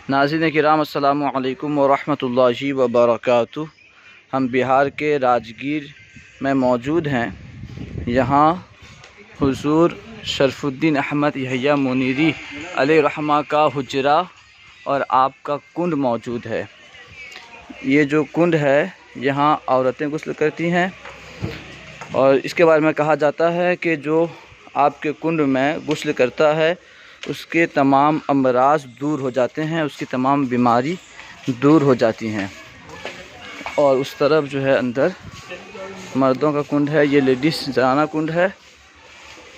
नाज़रीन किराम अस्सलामु अलैकुम व रहमतुल्लाहि व बरकातुहू। हम बिहार के राजगीर में मौजूद हैं। यहाँ हुज़ूर शरफ़ुद्दीन अहमद यहया मुनीरी अलैहिर्रहमा का हुजरा और आपका कुंड मौजूद है। ये जो कुंड है यहाँ औरतें गुस्ल करती हैं और इसके बारे में कहा जाता है कि जो आपके कुंड में गुस्ल करता है उसके तमाम अमराज दूर हो जाते हैं, उसकी तमाम बीमारी दूर हो जाती हैं। और उस तरफ जो है अंदर मर्दों का कुंड है, ये लेडीज़ ज़नाना कुंड है।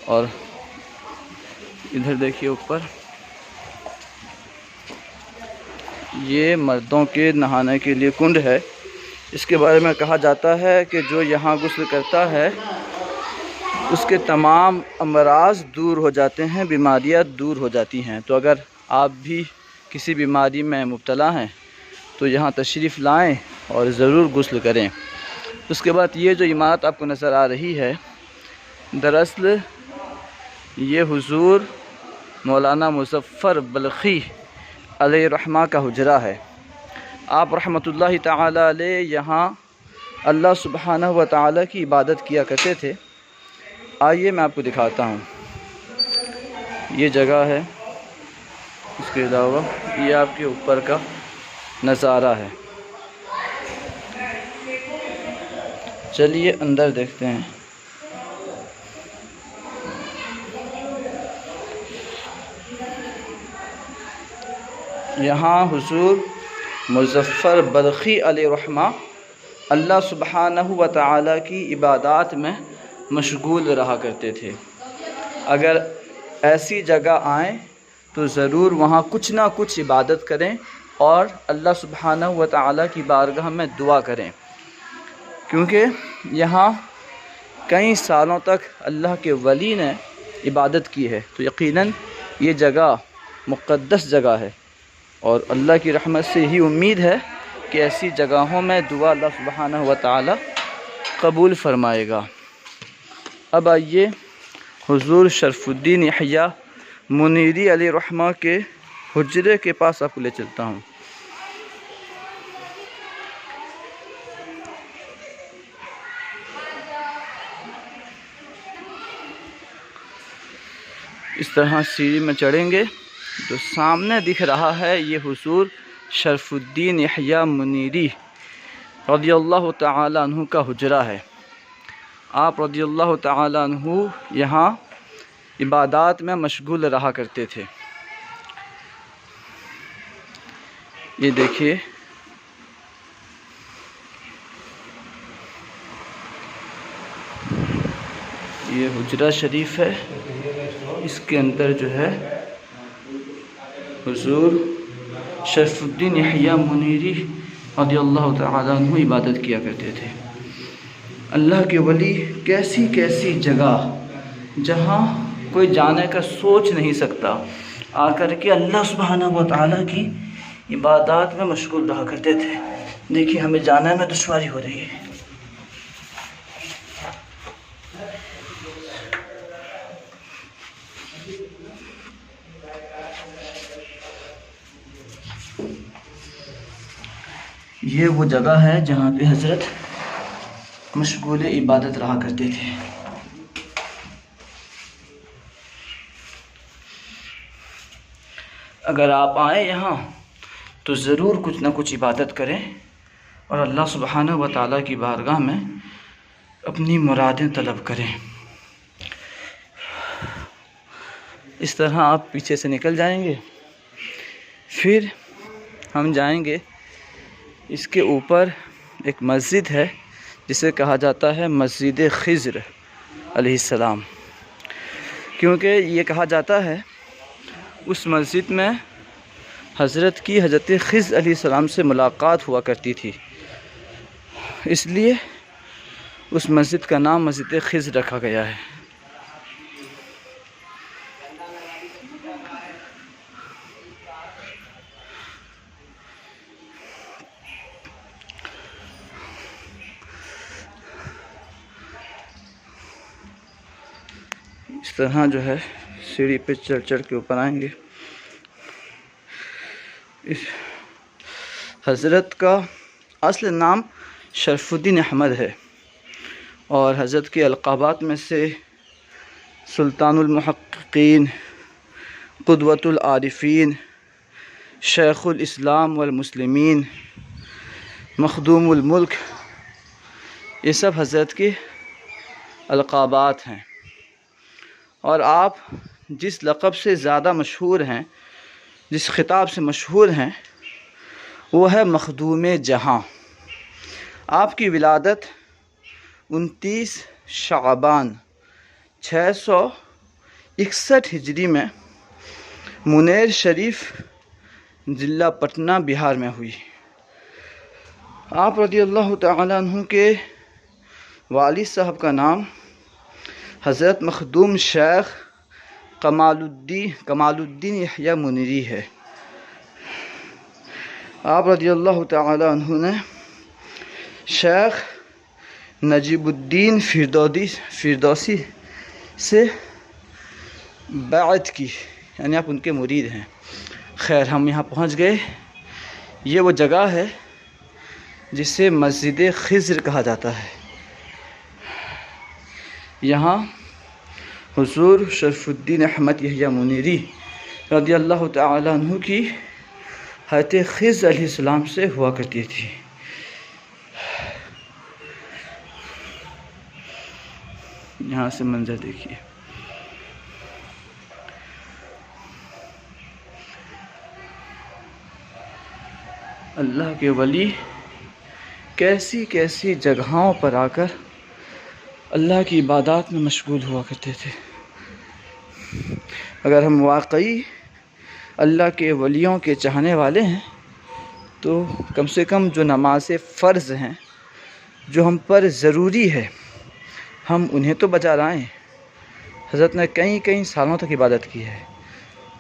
और इधर देखिए ऊपर ये मर्दों के नहाने के लिए कुंड है। इसके बारे में कहा जाता है कि जो यहाँ गुस्ल करता है उसके तमाम अमराज दूर हो जाते हैं, बीमारियाँ दूर हो जाती हैं। तो अगर आप भी किसी बीमारी में मुब्तला हैं तो यहाँ तशरीफ़ लाएं और ज़रूर गुस्ल करें। उसके बाद ये जो इमारत आपको नज़र आ रही है, दरअसल ये हुज़ूर मौलाना मुज़फ़्फ़र बल्खी अलैहिर्रहमा का हुजरा है। आप रहमतुल्लाहि ताला अलैह यहाँ अल्लाह सुब्हानहु व तआला की इबादत किया करते थे। आइए मैं आपको दिखाता हूँ, ये जगह है। इसके अलावा ये आपके ऊपर का नज़ारा है। चलिए अंदर देखते हैं। यहाँ हुज़ूर मुज़फ़्फ़र बल्खी अलैहिर्रहमा अल्लाह सुब्हानहु व तआला की इबादत में मशगूल रहा करते थे। अगर ऐसी जगह आएँ तो ज़रूर वहाँ कुछ ना कुछ इबादत करें और अल्लाह सुब्हानहु व तआला की बारगाह में दुआ करें, क्योंकि यहाँ कई सालों तक अल्लाह के वली ने इबादत की है। तो यकीनन ये जगह मुक़द्दस जगह है और अल्लाह की रहमत से ही उम्मीद है कि ऐसी जगहों में दुआ अल्लाह सुब्हानहु व तआला कबूल फ़रमाएगा। अब आइए हुज़ूर शरफ़ुद्दीन यहया मुनीरी अलैहिर्रहमा के हुजरे के पास आपको ले चलता हूँ। इस तरह सीढ़ी में चढ़ेंगे तो सामने दिख रहा है ये हुज़ूर शरफ़ुद्दीन यहया मुनीरी रज़ियल्लाहु तआला अन्हु का हुजरा है। आप रज़ियल्लाहु तआला अन्हु यहाँ इबादत में मशगूल रहा करते थे। ये देखिए ये हुजरा शरीफ है। इसके अंदर जो है हुज़ूर शरफ़ुद्दीन यहया मुनीरी रज़ियल्लाहु तआला अन्हु इबादत किया करते थे। अल्लाह के वली कैसी कैसी जगह जहाँ कोई जाने का सोच नहीं सकता, आकर के अल्लाह सुब्हानहु व तआला की इबादत में मशगूल रहा करते थे। देखिए हमें जाने में दुश्वारी हो रही है। ये वो जगह है जहाँ पे हज़रत मशगूल इबादत रहा करते थे। अगर आप आए यहाँ तो ज़रूर कुछ ना कुछ इबादत करें और अल्लाह सुब्हानहु व तआला की बारगाह में अपनी मुरादें तलब करें। इस तरह आप पीछे से निकल जाएंगे, फिर हम जाएंगे। इसके ऊपर एक मस्जिद है जिसे कहा जाता है मस्जिद खिज़्र अलैहिस्सलाम, क्योंकि ये कहा जाता है उस मस्जिद में हज़रत खिज़्र अलैहिस्सलाम से मुलाकात हुआ करती थी, इसलिए उस मस्जिद का नाम मस्जिद खिज़्र रखा गया है। इस तरह जो है सीढ़ी पे चढ़ चढ़ के ऊपर आएंगे। इस हज़रत का असल नाम शरफुद्दीन अहमद है और हज़रत के अलक़ाबात में से सुल्तानुल मुहक्किकीन, क़ुदवतुल आरिफ़ीन, शेख़ुल इस्लाम वल मुस्लिमीन, मख़दूमुल मुल्क, ये सब हज़रत के अलक़ाबात हैं। और आप जिस लक़ब से ज़्यादा मशहूर हैं, जिस ख़िताब से मशहूर हैं, वो है मख़दूम जहाँ। आपकी विलादत 29 शाबान 661 हिजरी में मुनेर शरीफ ज़िला पटना बिहार में हुई। आप रज़ियल्लाहु तआला अन्हु के वालिद साहब का नाम हज़रत मखदूम शेख कमालुद्दीन यहया मुनीरी है। आप रज़ियल्लाहु तआला अन्हु ने शेख नजीबुद्दीन फिरदौसी से बैअत की, यानी आप उनके मुरीद हैं। खैर, हम यहाँ पहुँच गए। ये वो जगह है जिसे मस्जिद खिज़्र कहा जाता है। यहाँ हुज़ूर शरफुद्दीन अहमद यहया मुनीरी रज़ियल्लाहु तआला अन्हु की हज़रत खिज़्र अलैहिस्सलाम से हुआ करती थी। यहाँ से मंजर देखिए। अल्लाह के वली कैसी कैसी जगहों पर आकर अल्लाह की इबादत में मशगूल हुआ करते थे। अगर हम वाकई अल्लाह के वलियों के चाहने वाले हैं तो कम से कम जो नमाज़ फ़र्ज़ हैं, जो हम पर ज़रूरी है, हम उन्हें तो बजा लाएँ। हज़रत ने कई कई सालों तक इबादत की है।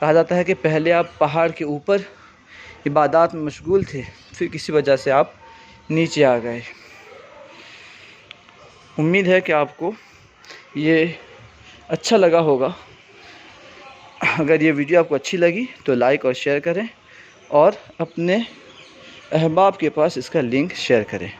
कहा जाता है कि पहले आप पहाड़ के ऊपर इबादत में मशगूल थे, फिर किसी वजह से आप नीचे आ गए। उम्मीद है कि आपको ये अच्छा लगा होगा। अगर ये वीडियो आपको अच्छी लगी तो लाइक और शेयर करें और अपने अहबाब के पास इसका लिंक शेयर करें।